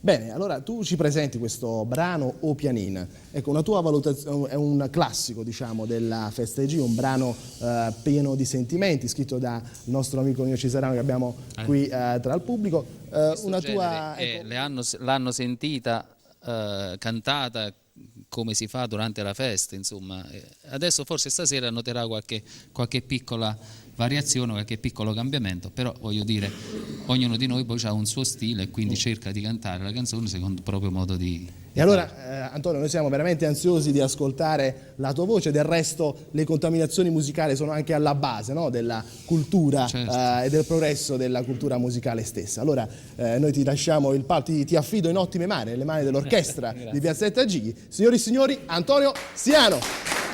Bene, allora tu ci presenti questo brano O Pianin. Ecco, una tua valutazione, è un classico, diciamo, della Festa EG, un brano pieno di sentimenti, scritto dal nostro amico Nino Cesarano che abbiamo qui tra il pubblico. Una tua... Ecco, l'hanno sentita, cantata come si fa durante la festa, insomma. Adesso forse stasera noterà qualche piccola variazione, qualche piccolo cambiamento, però voglio dire, ognuno di noi poi ha un suo stile e quindi cerca di cantare la canzone secondo il proprio modo di E allora Antonio, noi siamo veramente ansiosi di ascoltare la tua voce, del resto le contaminazioni musicali sono anche alla base, no, della cultura, certo, e del progresso della cultura musicale stessa. Allora noi ti lasciamo il palco, ti affido in ottime mani, nelle mani dell'orchestra di Piazzetta Gigli. Signori e signori, Antonio Siano.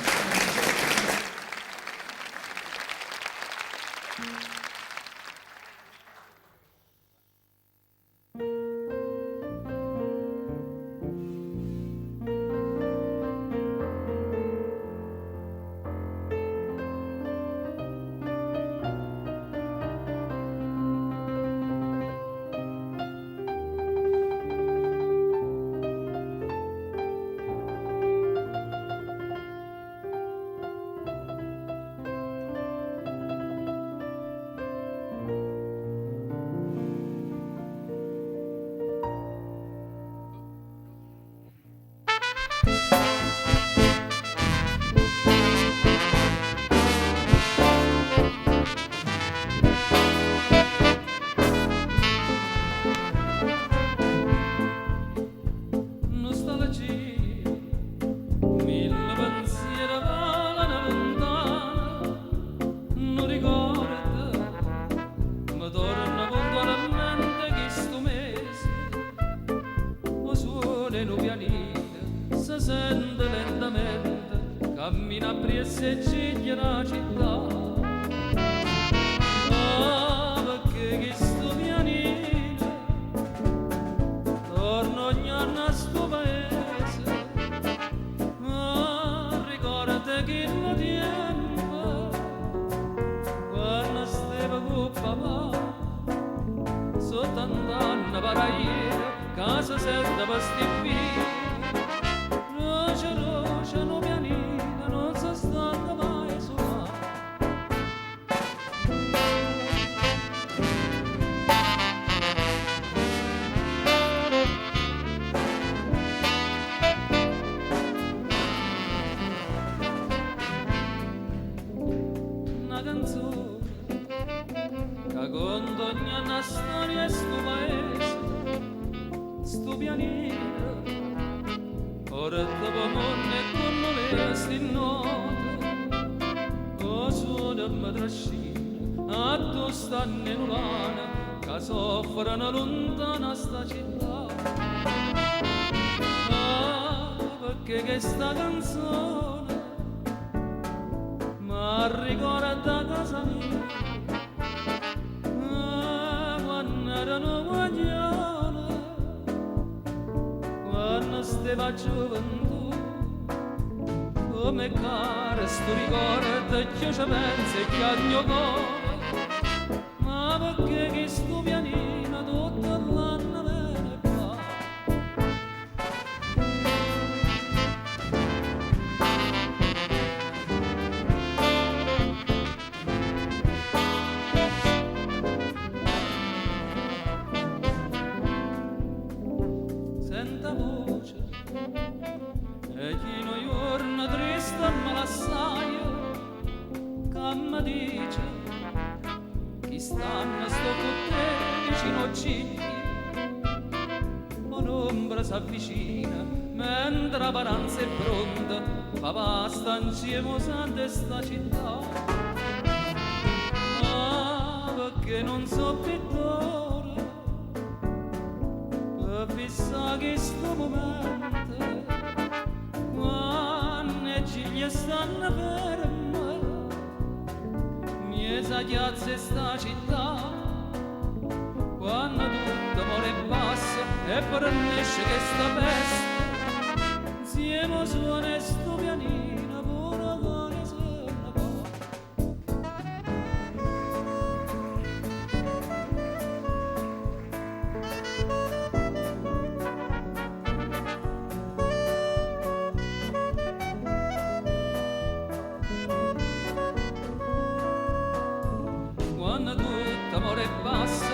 d'amore basta